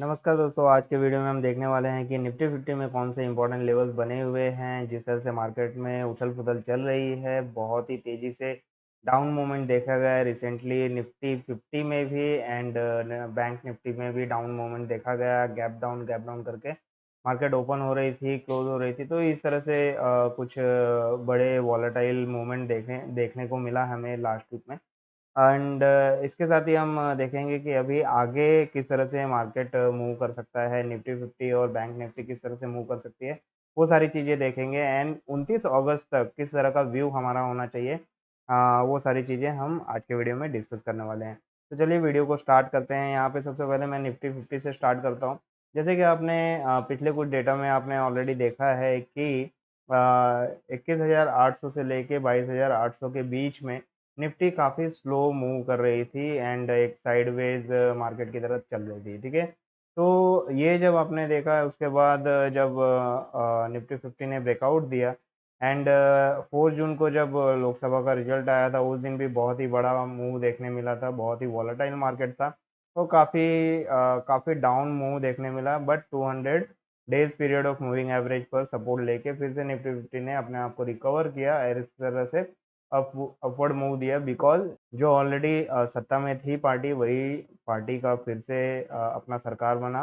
नमस्कार दोस्तों, आज के वीडियो में हम देखने वाले हैं कि निफ्टी 50 में कौन से इंपॉर्टेंट लेवल्स बने हुए हैं। जिस तरह से मार्केट में उछल-पुथल चल रही है, बहुत ही तेज़ी से डाउन मूवमेंट देखा गया है रिसेंटली निफ्टी 50 में भी एंड बैंक निफ्टी में भी डाउन मूवमेंट देखा गया। गैप डाउन करके मार्केट ओपन हो रही थी, क्लोज हो रही थी। तो इस तरह से कुछ बड़े वॉलेटाइल मूवमेंट देखने देखने को मिला हमें लास्ट वीक में। एंड इसके साथ ही हम देखेंगे कि अभी आगे किस तरह से मार्केट मूव कर सकता है, निफ्टी 50 और बैंक निफ्टी किस तरह से मूव कर सकती है, वो सारी चीज़ें देखेंगे। एंड 29 अगस्त तक किस तरह का व्यू हमारा होना चाहिए, वो सारी चीज़ें हम आज के वीडियो में डिस्कस करने वाले हैं। तो चलिए वीडियो को स्टार्ट करते हैं। यहाँ पे सबसे पहले मैं निफ्टी 50 से स्टार्ट करता हूँ। जैसे कि आपने पिछले कुछ डेटा में आपने ऑलरेडी देखा है कि 21,800 से लेके 22,800 के बीच में निफ्टी काफ़ी स्लो मूव कर रही थी एंड एक साइडवेज मार्केट की तरफ चल रही थी, ठीक है। तो ये जब आपने देखा उसके बाद जब निफ्टी 50 ने ब्रेकआउट दिया एंड 4 जून को जब लोकसभा का रिजल्ट आया था, उस दिन भी बहुत ही बड़ा मूव देखने मिला था। बहुत ही वॉलेटाइल मार्केट था। तो काफ़ी डाउन मूव देखने मिला, but 200 days period of moving average पर सपोर्ट लेके फिर से निफ्टी 50 ने अपने आप को रिकवर किया और इस तरह से अपवर्ड मूव दिया। बिकॉज़ जो ऑलरेडी सत्ता में थी पार्टी, वही पार्टी का फिर से अपना सरकार बना।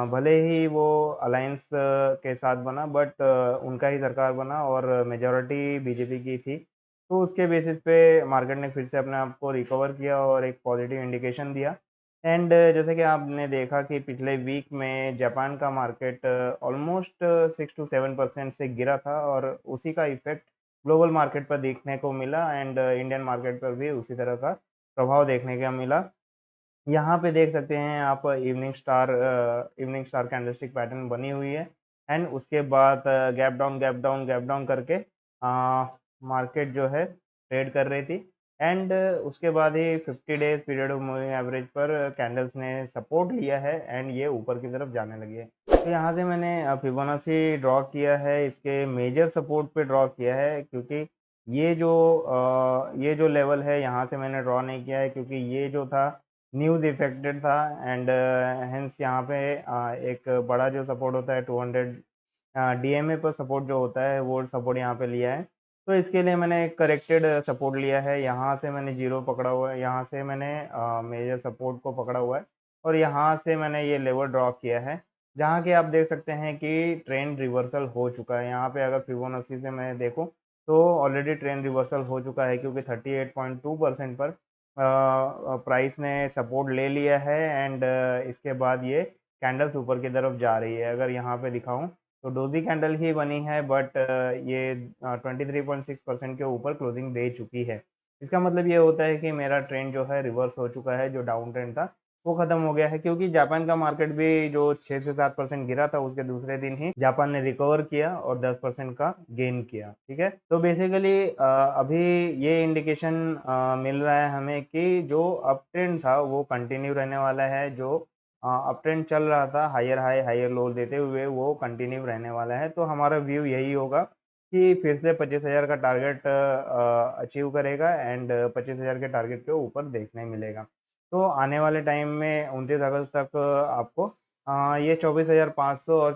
भले ही वो अलायंस के साथ बना, बट उनका ही सरकार बना और मेजॉरिटी बीजेपी की थी। तो उसके बेसिस पे मार्केट ने फिर से अपने आप को रिकवर किया और एक पॉजिटिव इंडिकेशन दिया। एंड जैसे कि आपने देखा कि पिछले वीक में जापान का मार्केट ऑलमोस्ट 6 टू 7% से गिरा था और उसी का इफ़ेक्ट ग्लोबल मार्केट पर देखने को मिला एंड इंडियन मार्केट पर भी उसी तरह का प्रभाव देखने का मिला। यहाँ पे देख सकते हैं आप इवनिंग स्टार कैंडलस्टिक पैटर्न बनी हुई है एंड उसके बाद गैप डाउन करके मार्केट जो है ट्रेड कर रही थी एंड उसके बाद ही 50 days period of moving average पर कैंडल्स ने सपोर्ट लिया है एंड ये ऊपर की तरफ जाने लगी है। तो यहाँ से मैंने फिबोनाची ड्रॉ किया है, इसके मेजर सपोर्ट पे ड्रॉ किया है, क्योंकि ये जो लेवल है यहाँ से मैंने ड्रॉ नहीं किया है, क्योंकि ये जो था न्यूज़ इफ़ेक्टेड था एंड हेंस यहाँ पे एक बड़ा जो सपोर्ट होता है 200 डीएमए पर सपोर्ट जो होता है, वो सपोर्ट यहाँ पे लिया है। तो इसके लिए मैंने एक करेक्टेड सपोर्ट लिया है। यहाँ से मैंने ज़ीरो पकड़ा हुआ है, यहाँ से मैंने मेजर सपोर्ट को पकड़ा हुआ है और यहाँ से मैंने ये लेवल ड्रॉ किया है, जहाँ कि आप देख सकते हैं कि ट्रेंड रिवर्सल हो चुका है। यहाँ पे अगर फिबोनाची से मैं देखूँ, तो ऑलरेडी ट्रेंड रिवर्सल हो चुका है, क्योंकि 38.2% पर प्राइस ने सपोर्ट ले लिया है एंड इसके बाद ये कैंडल्स ऊपर की तरफ जा रही है। अगर यहाँ पे दिखाऊँ, तो डोजी कैंडल ही बनी है, बट ये 23.6% के ऊपर क्लोजिंग दे चुकी है। इसका मतलब ये होता है कि मेरा ट्रेंड जो है रिवर्स हो चुका है, जो डाउन ट्रेंड था वो खत्म हो गया है, क्योंकि जापान का मार्केट भी जो 6 से 7% गिरा था, उसके दूसरे दिन ही जापान ने रिकवर किया और 10% का गेन किया, ठीक है। तो बेसिकली अभी ये इंडिकेशन मिल रहा है हमें कि जो अप ट्रेंड था वो कंटिन्यू रहने वाला है। जो अप ट्रेंड चल रहा था हायर हाई हायर लो देते हुए, वो कंटिन्यू रहने वाला है। तो हमारा व्यू यही होगा कि फिर से 25,000 का टारगेट अचीव करेगा एंड 25,000 के टारगेट के ऊपर देखने मिलेगा। तो आने वाले टाइम में 29 अगस्त तक आपको ये 24,500 और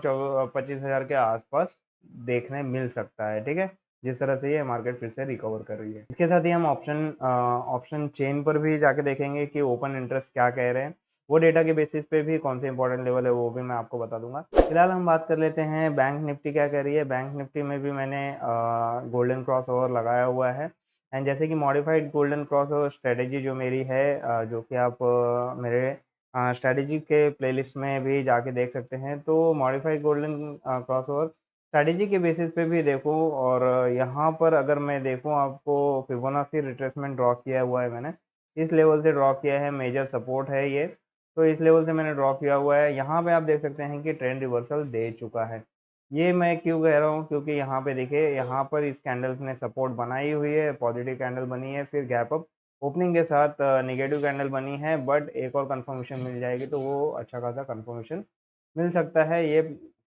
25,000 के आसपास देखने मिल सकता है, ठीक है। जिस तरह से ये मार्केट फिर से रिकवर कर रही है। इसके साथ ही हम ऑप्शन चेन पर भी जाके देखेंगे कि ओपन इंटरेस्ट क्या कह रहे हैं। वो डेटा के बेसिस पे भी कौन से इंपॉर्टेंट लेवल है, वो भी मैं आपको बता दूंगा। फिलहाल हम बात कर लेते हैं बैंक निफ्टी क्या कह रही है। बैंक निफ्टी में भी मैंने गोल्डन क्रॉस ओवर लगाया हुआ है एंड जैसे कि modified golden cross over strategy जो मेरी है, जो कि आप मेरे स्ट्रेटेजी के प्लेलिस्ट में भी जाके देख सकते हैं। तो modified golden cross over strategy के बेसिस पे भी देखो, और यहाँ पर अगर मैं देखूँ, आपको फिबोनाची रिट्रेसमेंट ड्रॉ किया हुआ है मैंने। इस लेवल से ड्रॉ किया है, मेजर सपोर्ट है ये। तो इस लेवल से मैंने ड्रॉ किया हुआ है। यहाँ पे आप देख सकते हैं कि ट्रेंड रिवर्सल दे चुका है। ये मैं क्यों कह रहा हूँ, क्योंकि यहाँ पे देखिए, यहाँ पर इस कैंडल्स ने सपोर्ट बनाई हुई है, पॉजिटिव कैंडल बनी है, फिर गैप अप ओपनिंग के साथ नेगेटिव कैंडल बनी है, बट एक और कंफर्मेशन मिल जाएगी तो वो अच्छा खासा कंफर्मेशन मिल सकता है। ये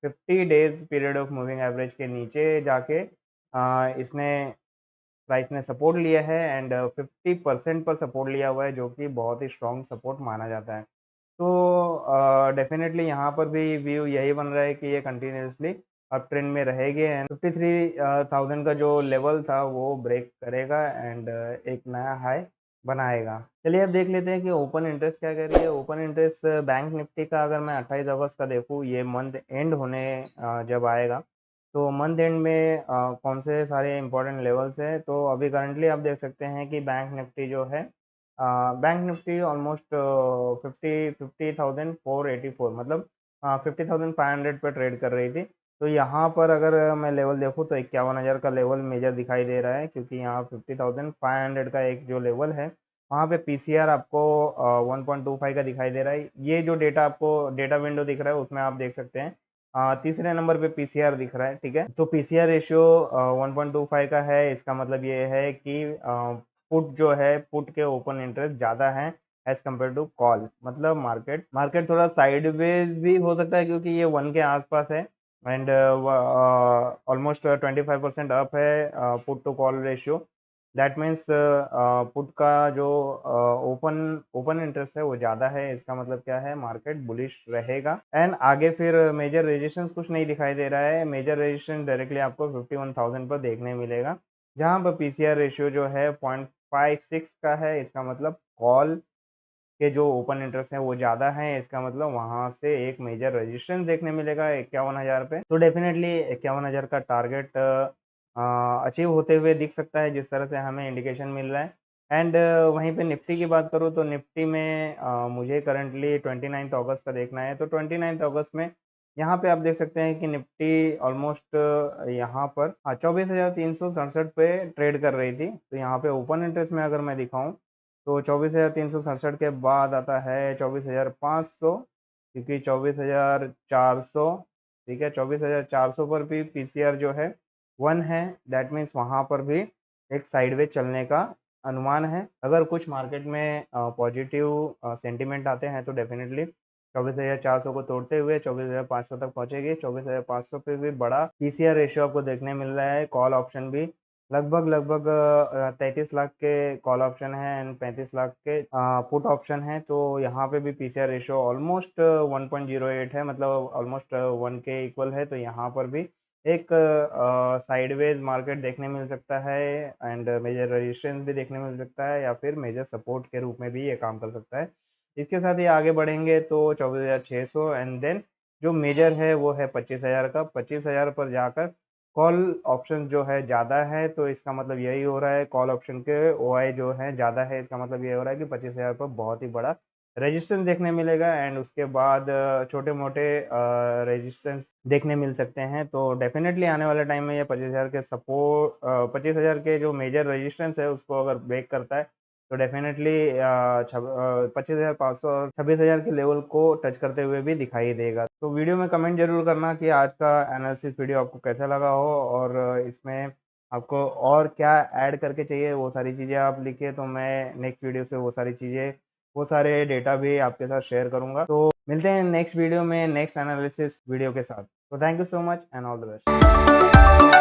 50 days period of moving average के नीचे जाके इसने प्राइस ने सपोर्ट लिया है एंड 50% पर सपोर्ट लिया हुआ है, जो कि बहुत ही स्ट्रॉन्ग सपोर्ट माना जाता है। तो डेफिनेटली यहाँ पर भी व्यू यही बन रहा है कि ये कंटिन्यूसली अप ट्रेंड में रहेंगे एंड 53,000 का जो लेवल था वो ब्रेक करेगा एंड एक नया हाई बनाएगा। चलिए अब देख लेते हैं कि ओपन इंटरेस्ट क्या कह रही है। ओपन इंटरेस्ट बैंक निफ्टी का अगर मैं 28 अगस्त का देखूँ, ये मंथ एंड होने जब आएगा तो मंथ एंड में कौन से सारे इंपॉर्टेंट लेवल्स हैं। तो अभी करंटली आप देख सकते हैं कि बैंक निफ्टी जो है, बैंक निफ्टी ऑलमोस्ट 50,484 मतलब 50,500 पे ट्रेड कर रही थी। तो यहाँ पर अगर मैं लेवल देखूँ तो 51,000 का लेवल मेजर दिखाई दे रहा है, क्योंकि यहाँ 50,500 का एक जो लेवल है वहाँ पे पीसीआर आपको 1.25 का दिखाई दे रहा है। ये जो डेटा आपको डेटा विंडो दिख रहा है उसमें आप देख सकते हैं तीसरे नंबर पे पीसीआर दिख रहा है। ठीक है, तो पीसीआर रेशियो 1.25 का है। इसका मतलब ये है कि पुट जो है, पुट के ओपन इंटरेस्ट ज़्यादा है एज कम्पेयर टू कॉल। मतलब मार्केट मार्केट थोड़ा साइडवेज भी हो सकता है क्योंकि ये 1 के आसपास है एंड ऑलमोस्ट 25% अप है put to call ratio. That means put का जो ओपन ओपन इंटरेस्ट है वो ज़्यादा है। इसका मतलब क्या है, मार्केट बुलिश रहेगा एंड आगे फिर मेजर रेजिस्टेंस कुछ नहीं दिखाई दे रहा है। मेजर रेजिस्टेंस डायरेक्टली आपको 51,000 पर देखने मिलेगा, जहाँ पर पीसीआर रेशियो जो है 0.56 का है। इसका मतलब कॉल के जो ओपन इंटरेस्ट है वो ज़्यादा है। इसका मतलब वहाँ से एक मेजर रेजिस्टेंस देखने मिलेगा 51,000 पे। तो डेफिनेटली 51,000 का टारगेट अचीव होते हुए दिख सकता है, जिस तरह से हमें इंडिकेशन मिल रहा है। एंड वहीं पे निफ्टी की बात करूँ तो निफ्टी में मुझे करंटली 29 अगस्त का देखना है। तो 29 अगस्त में यहाँ पे आप देख सकते हैं कि निफ्टी ऑलमोस्ट यहाँ पर 24,367 पे ट्रेड कर रही थी। तो यहाँ पे ओपन इंटरेस्ट में अगर मैं दिखाऊं तो 24,367 के बाद आता है 24,500, क्योंकि 24,400, ठीक है, 24,400 पर भी पीसीआर जो है 1 है। दैट मीन्स वहाँ पर भी एक साइडवेज चलने का अनुमान है। अगर कुछ मार्केट में पॉजिटिव सेंटिमेंट आते हैं तो डेफिनेटली 24,400 को तोड़ते हुए 24,500 तक पहुंचेगी। 24,500 पे भी बड़ा पीसीआर रेशियो आपको देखने मिल रहा है। कॉल ऑप्शन भी लगभग 33 लाख के कॉल ऑप्शन है एंड 35 लाख के पुट ऑप्शन है। तो यहाँ पे भी पीसीआर रेशियो ऑलमोस्ट 1.08 है, मतलब ऑलमोस्ट 1 के इक्वल है। तो यहाँ पर भी एक साइडवेज मार्केट देखने मिल सकता है एंड मेजर रेजिस्टेंस भी देखने मिल सकता है, या फिर मेजर सपोर्ट के रूप में भी ये काम कर सकता है। इसके साथ ही आगे बढ़ेंगे तो 24,600 एंड देन जो मेजर है वो है 25,000 का। 25,000 पर जाकर कॉल ऑप्शन जो है ज़्यादा है। तो इसका मतलब यही हो रहा है, कॉल ऑप्शन के ओआई जो है ज़्यादा है। इसका मतलब ये हो रहा है कि 25,000 पर बहुत ही बड़ा रेजिस्टेंस देखने मिलेगा एंड उसके बाद छोटे मोटे रेजिस्टेंस देखने मिल सकते हैं। तो डेफिनेटली आने वाले टाइम में ये 25,000 के सपोर्ट 25,000 के जो मेजर रेजिस्टेंस है उसको अगर ब्रेक करता है तो डेफिनेटली 25,500 और 26,000 के लेवल को टच करते हुए भी दिखाई देगा। तो वीडियो में कमेंट जरूर करना कि आज का एनालिसिस वीडियो आपको कैसा लगा हो, और इसमें आपको और क्या ऐड करके चाहिए वो सारी चीज़ें आप लिखिए, तो मैं नेक्स्ट वीडियो से वो सारे डेटा भी आपके साथ शेयर करूंगा। तो मिलते हैं नेक्स्ट वीडियो में नेक्स्ट एनालिसिस वीडियो के साथ। तो thank you so much and all the best.